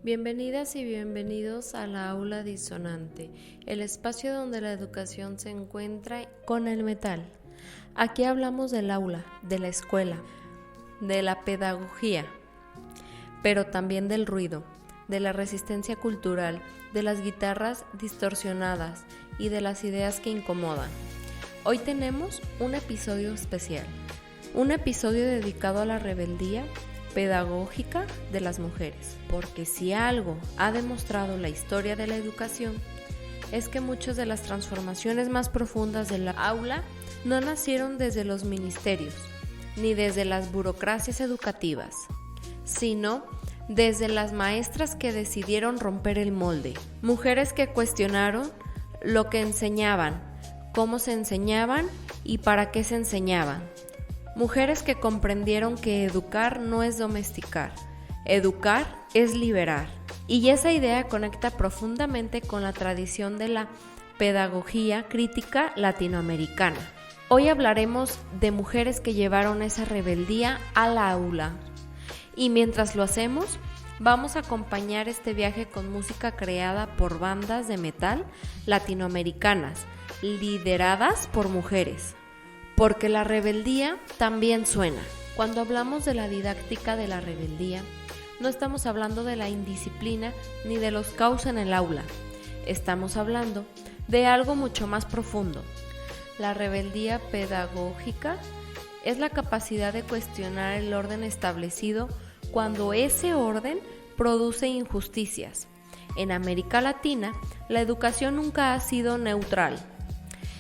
Bienvenidas y bienvenidos a la Aula Disonante, el espacio donde la educación se encuentra con el metal. Aquí hablamos del aula, de la escuela, de la pedagogía, pero también del ruido, de la resistencia cultural, de las guitarras distorsionadas y de las ideas que incomodan. Hoy tenemos un episodio especial, un episodio dedicado a la rebeldía pedagógica de las mujeres, porque si algo ha demostrado la historia de la educación es que muchas de las transformaciones más profundas de la aula no nacieron desde los ministerios ni desde las burocracias educativas, sino desde las maestras que decidieron romper el molde, mujeres que cuestionaron lo que enseñaban, cómo se enseñaban y para qué se enseñaban. Mujeres que comprendieron que educar no es domesticar, educar es liberar. Y esa idea conecta profundamente con la tradición de la pedagogía crítica latinoamericana. Hoy hablaremos de mujeres que llevaron esa rebeldía al aula. Y mientras lo hacemos, vamos a acompañar este viaje con música creada por bandas de metal latinoamericanas, lideradas por mujeres. Porque la rebeldía también suena. Cuando hablamos de la didáctica de la rebeldía, no estamos hablando de la indisciplina ni de los caos en el aula. Estamos hablando de algo mucho más profundo. La rebeldía pedagógica es la capacidad de cuestionar el orden establecido cuando ese orden produce injusticias. En América Latina, la educación nunca ha sido neutral.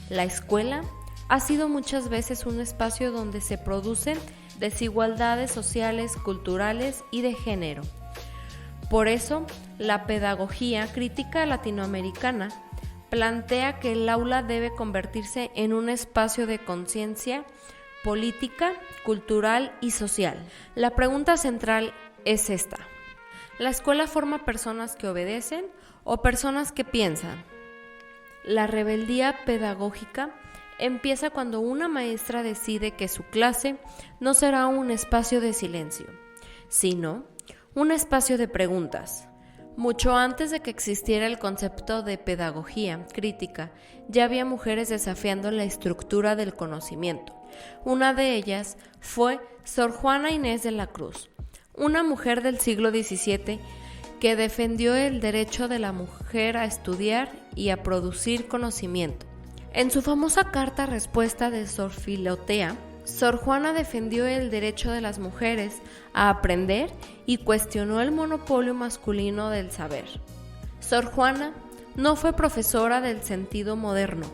La escuela ha sido muchas veces un espacio donde se producen desigualdades sociales, culturales y de género. Por eso, la pedagogía crítica latinoamericana plantea que el aula debe convertirse en un espacio de conciencia política, cultural y social. La pregunta central es esta: ¿la escuela forma personas que obedecen o personas que piensan? La rebeldía pedagógica empieza cuando una maestra decide que su clase no será un espacio de silencio, sino un espacio de preguntas. Mucho antes de que existiera el concepto de pedagogía crítica, ya había mujeres desafiando la estructura del conocimiento. Una de ellas fue Sor Juana Inés de la Cruz, una mujer del siglo XVII que defendió el derecho de la mujer a estudiar y a producir conocimiento. En su famosa carta respuesta de Sor Filotea, Sor Juana defendió el derecho de las mujeres a aprender y cuestionó el monopolio masculino del saber. Sor Juana no fue profesora del sentido moderno,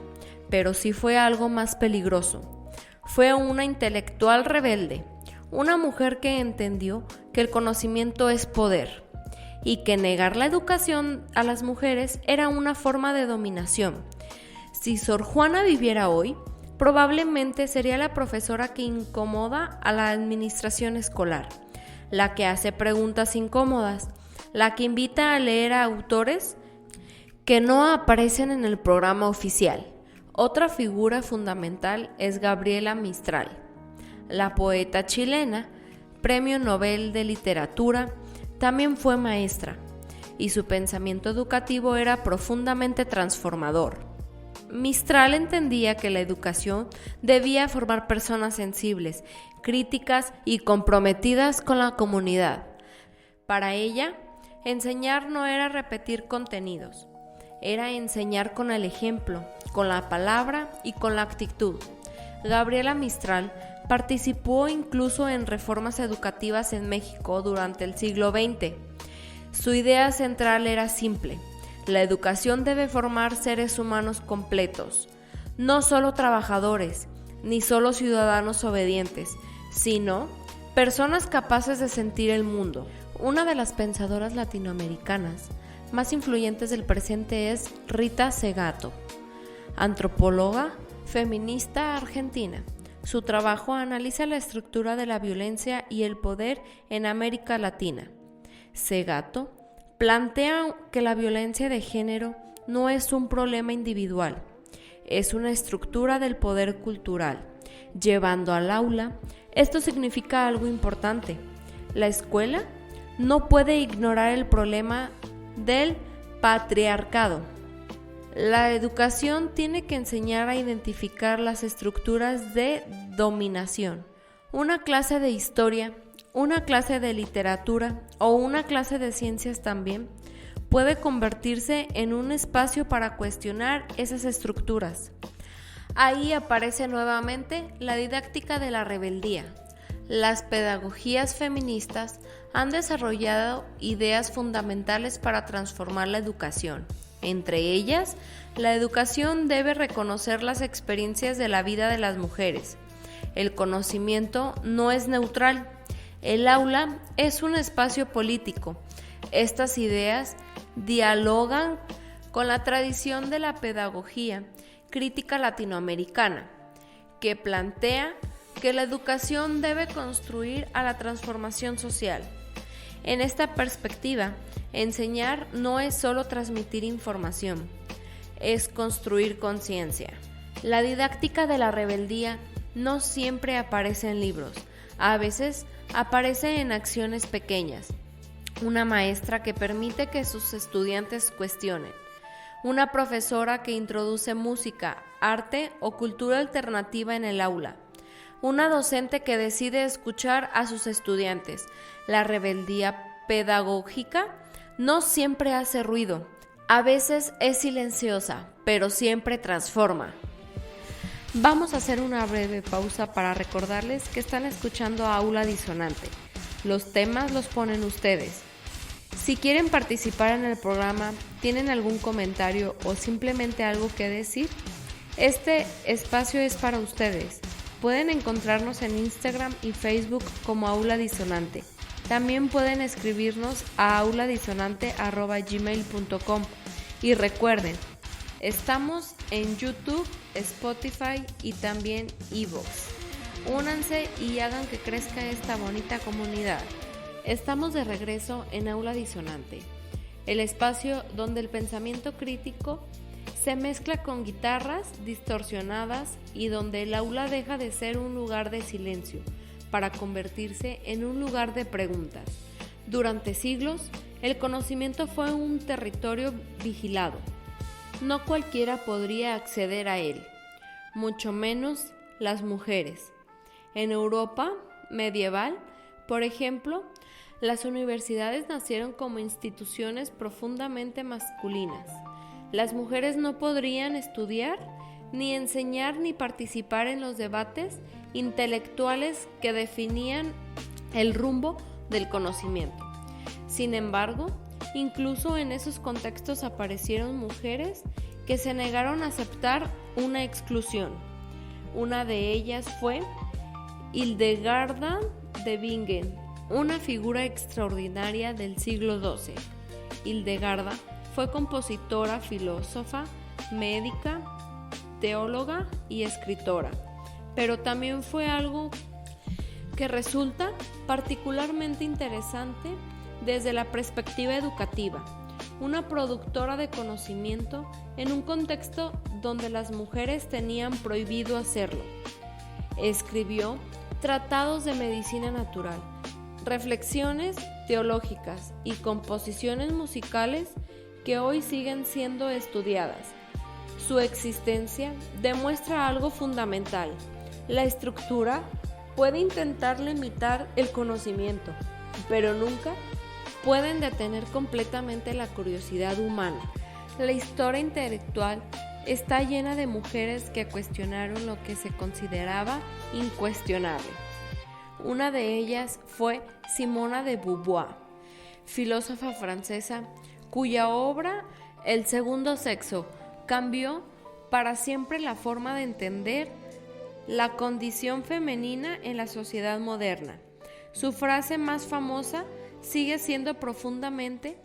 pero sí fue algo más peligroso. Fue una intelectual rebelde, una mujer que entendió que el conocimiento es poder y que negar la educación a las mujeres era una forma de dominación. Si Sor Juana viviera hoy, probablemente sería la profesora que incomoda a la administración escolar, la que hace preguntas incómodas, la que invita a leer a autores que no aparecen en el programa oficial. Otra figura fundamental es Gabriela Mistral, la poeta chilena, Premio Nobel de Literatura, también fue maestra, y su pensamiento educativo era profundamente transformador. Mistral entendía que la educación debía formar personas sensibles, críticas y comprometidas con la comunidad. Para ella, enseñar no era repetir contenidos, era enseñar con el ejemplo, con la palabra y con la actitud. Gabriela Mistral participó incluso en reformas educativas en México durante el siglo XX. Su idea central era simple: la educación debe formar seres humanos completos, no solo trabajadores, ni solo ciudadanos obedientes, sino personas capaces de sentir el mundo. Una de las pensadoras latinoamericanas más influyentes del presente es Rita Segato, antropóloga, feminista argentina. Su trabajo analiza la estructura de la violencia y el poder en América Latina. Segato plantea que la violencia de género no es un problema individual, es una estructura del poder cultural. Llevando al aula, esto significa algo importante. La escuela no puede ignorar el problema del patriarcado. La educación tiene que enseñar a identificar las estructuras de dominación. Una clase de historia, una clase de literatura o una clase de ciencias también puede convertirse en un espacio para cuestionar esas estructuras. Ahí aparece nuevamente la didáctica de la rebeldía. Las pedagogías feministas han desarrollado ideas fundamentales para transformar la educación. Entre ellas, la educación debe reconocer las experiencias de la vida de las mujeres. El conocimiento no es neutral. El aula es un espacio político. Estas ideas dialogan con la tradición de la pedagogía crítica latinoamericana, que plantea que la educación debe construir a la transformación social. En esta perspectiva, enseñar no es solo transmitir información, es construir conciencia. La didáctica de la rebeldía no siempre aparece en libros, a veces aparece en acciones pequeñas. Una maestra que permite que sus estudiantes cuestionen. Una profesora que introduce música, arte o cultura alternativa en el aula. Una docente que decide escuchar a sus estudiantes. La rebeldía pedagógica no siempre hace ruido. A veces es silenciosa, pero siempre transforma. Vamos a hacer una breve pausa para recordarles que están escuchando Aula Disonante. Los temas los ponen ustedes. Si quieren participar en el programa, tienen algún comentario o simplemente algo que decir, este espacio es para ustedes. Pueden encontrarnos en Instagram y Facebook como Aula Disonante. También pueden escribirnos a auladisonante@gmail.com. Y recuerden, estamos en YouTube, Spotify y también iVoox. Únanse y hagan que crezca esta bonita comunidad. Estamos de regreso en Aula Disonante, el espacio donde el pensamiento crítico se mezcla con guitarras distorsionadas y donde el aula deja de ser un lugar de silencio para convertirse en un lugar de preguntas. Durante siglos, el conocimiento fue un territorio vigilado. No cualquiera podría acceder a él, mucho menos las mujeres. En Europa medieval, por ejemplo, las universidades nacieron como instituciones profundamente masculinas. Las mujeres no podrían estudiar, ni enseñar, ni participar en los debates intelectuales que definían el rumbo del conocimiento. Sin embargo, incluso en esos contextos aparecieron mujeres que se negaron a aceptar una exclusión. Una de ellas fue Hildegarda de Bingen, una figura extraordinaria del siglo XII. Hildegarda fue compositora, filósofa, médica, teóloga y escritora, pero también fue algo que resulta particularmente interesante desde la perspectiva educativa, una productora de conocimiento en un contexto donde las mujeres tenían prohibido hacerlo. Escribió tratados de medicina natural, reflexiones teológicas y composiciones musicales que hoy siguen siendo estudiadas. Su existencia demuestra algo fundamental. La estructura puede intentar limitar el conocimiento, pero nunca pueden detener completamente la curiosidad humana. La historia intelectual está llena de mujeres que cuestionaron lo que se consideraba incuestionable. Una de ellas fue Simone de Beauvoir, filósofa francesa, cuya obra El segundo sexo cambió para siempre la forma de entender la condición femenina en la sociedad moderna. Su frase más famosa sigue siendo profundamente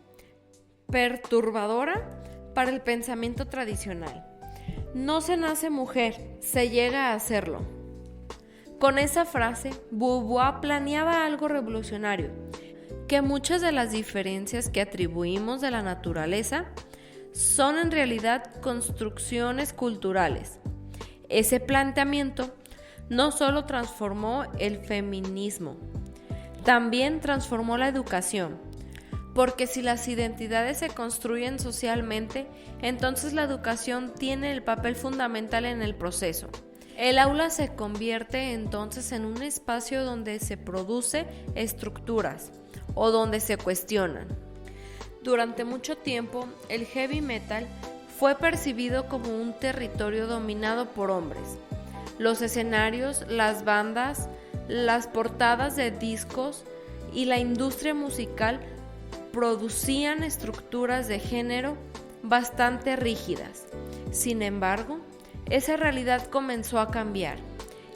perturbadora para el pensamiento tradicional. No se nace mujer, se llega a hacerlo. Con esa frase, Beauvoir planeaba algo revolucionario, que muchas de las diferencias que atribuimos de la naturaleza son en realidad construcciones culturales. Ese planteamiento no solo transformó el feminismo, También transformó la educación, porque si las identidades se construyen socialmente, entonces la educación tiene el papel fundamental en el proceso. El aula se convierte entonces en un espacio donde se produce estructuras o donde se cuestionan. Durante mucho tiempo, el heavy metal fue percibido como un territorio dominado por hombres. Los escenarios, las bandas, las portadas de discos y la industria musical producían estructuras de género bastante rígidas. Sin embargo, esa realidad comenzó a cambiar.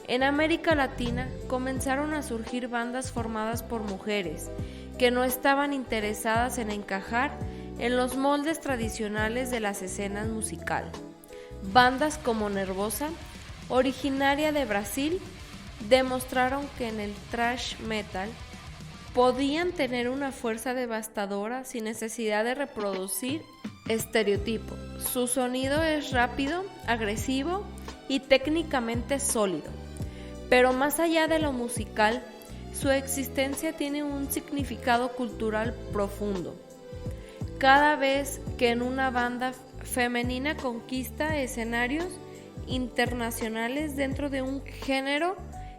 En América Latina comenzaron a surgir bandas formadas por mujeres que no estaban interesadas en encajar en los moldes tradicionales de las escenas musicales. Bandas como Nervosa, originaria de Brasil, demostraron que en el thrash metal podían tener una fuerza devastadora sin necesidad de reproducir estereotipos. Su sonido es rápido, agresivo y técnicamente sólido, pero más allá de lo musical, su existencia tiene un significado cultural profundo. Cada vez que en una banda femenina conquista escenarios internacionales dentro de un género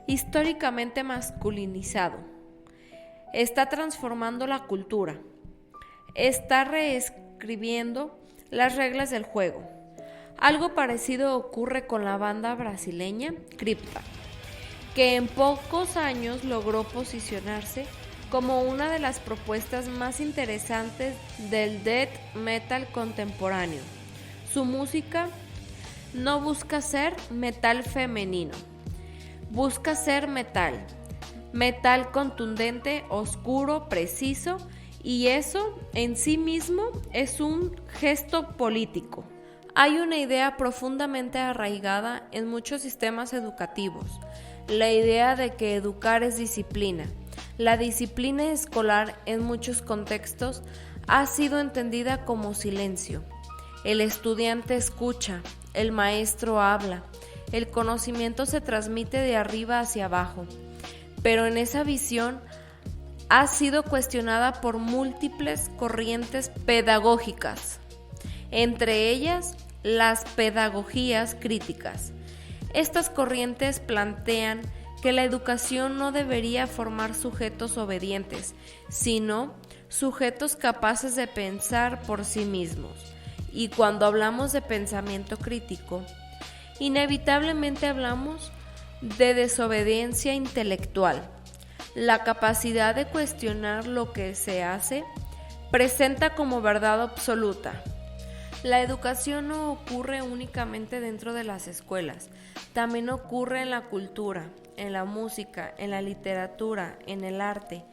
históricamente masculinizado, está transformando la cultura, está reescribiendo las reglas del juego. Algo parecido ocurre con la banda brasileña Crypta, que en pocos años logró posicionarse como una de las propuestas más interesantes del death metal contemporáneo. Su música no busca ser metal femenino, busca ser metal contundente, oscuro, preciso, y eso en sí mismo es un gesto político. Hay una idea profundamente arraigada en muchos sistemas educativos, la idea de que educar es disciplina. La disciplina escolar en muchos contextos ha sido entendida como silencio. El estudiante escucha, el maestro habla, el conocimiento se transmite de arriba hacia abajo. Pero en esa visión ha sido cuestionada por múltiples corrientes pedagógicas, entre ellas las pedagogías críticas. Estas corrientes plantean que la educación no debería formar sujetos obedientes, sino sujetos capaces de pensar por sí mismos. Y cuando hablamos de pensamiento crítico, inevitablemente hablamos de desobediencia intelectual. La capacidad de cuestionar lo que se hace presenta como verdad absoluta. La educación no ocurre únicamente dentro de las escuelas, también ocurre en la cultura, en la música, en la literatura, en el arte.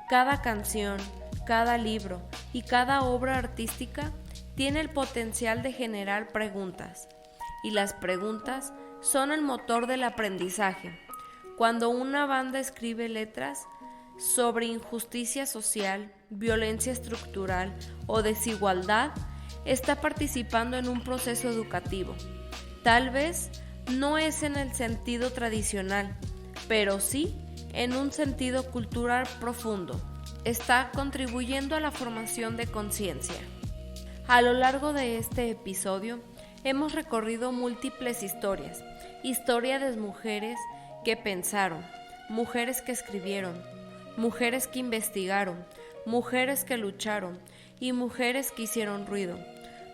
Cada canción, cada libro y cada obra artística tiene el potencial de generar preguntas, y las preguntas son el motor del aprendizaje. Cuando una banda escribe letras sobre injusticia social, violencia estructural o desigualdad, está participando en un proceso educativo. Tal vez no es en el sentido tradicional, pero sí en un sentido cultural profundo. Está contribuyendo a la formación de conciencia. A lo largo de este episodio hemos recorrido múltiples historias de mujeres que pensaron, mujeres que escribieron, mujeres que investigaron, mujeres que lucharon y mujeres que hicieron ruido.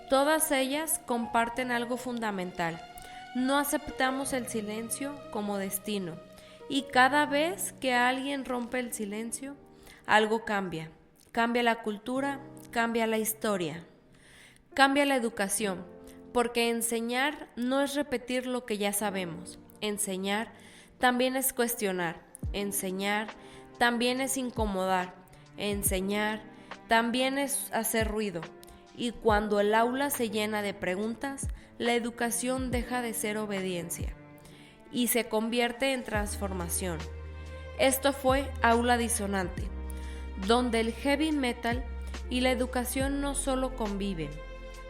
Todas ellas comparten algo fundamental: no aceptamos el silencio como destino, y cada vez que alguien rompe el silencio, algo cambia. Cambia la cultura, cambia la historia, cambia la educación, porque enseñar no es repetir lo que ya sabemos. Enseñar también es cuestionar, enseñar también es incomodar, enseñar también es hacer ruido. Y cuando el aula se llena de preguntas, la educación deja de ser obediencia y se convierte en transformación. Esto fue Aula Disonante, donde el heavy metal y la educación no solo conviven,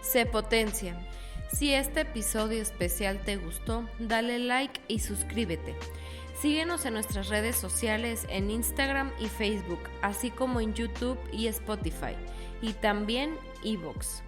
se potencian, Si este episodio especial te gustó, dale like y suscríbete. Síguenos en nuestras redes sociales en Instagram y Facebook, así como en YouTube y Spotify, y también iVoox.